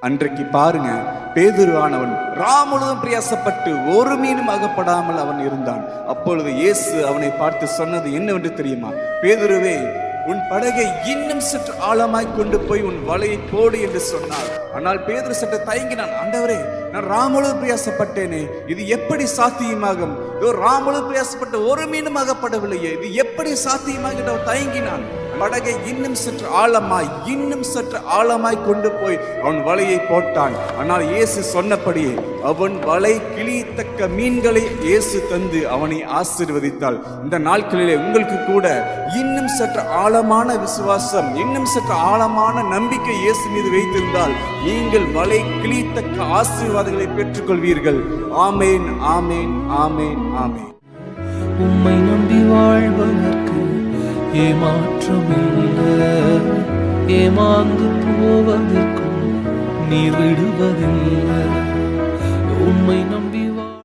அன்றைக்கு பாருங்க, பேதுருவானவன் முழுவதும் பிரயாசப்பட்டு ஒரு மீனும் அகப்படாமல் அவன் இருந்தான். அப்பொழுது இயேசு அவனை பார்த்து சொன்னது என்னவென்று தெரியுமா? பேதுருவே, உன் படகை இன்னும் சற்று ஆழமாய் கொண்டு போய் உன் வலையை போடு என்று சொன்னார். ஆனால் பேதுரு சற்று தயங்கினான். ஆண்டவரே, நான் முழுவதும் பிரயாசப்பட்டேனே, இது எப்படி சாத்தியமாகும்? முழுவதும் பிரயாசப்பட்ட ஒரு மீனும் அகப்படவில்லையே, இது எப்படி சாத்தியமாக தயங்கினான். படகை இன்னும் சற்று ஆழமாய் கொண்டு போய் அவன் வலையை போட்டான். ஆனால் இயேசு சொன்னபடியே அவன் வலை கிழியத்தக்க மீன்களை இயேசு தந்து அவனை ஆசீர்வதித்தாள். இந்த நாட்களிலே உங்களுக்கு கூட இன்னும் சற்று ஆழமான விசுவாசம், இன்னும் சற்று ஆழமான நம்பிக்கை இயேசு மீது வைத்திருந்தால் நீங்கள் வலை கிழியத்தக்க ஆசீர்வாதங்களை பெற்றுக்கொள்வீர்கள். ஆமேன், ஆமேன், ஆமேன், ஆமேன். உம்மை நம்பி வாழ்பவர்க்கு ஏமாற்றமில்லை, ஏமாந்து போவதற்கும் நீ விடுவதில்லை. உம்மை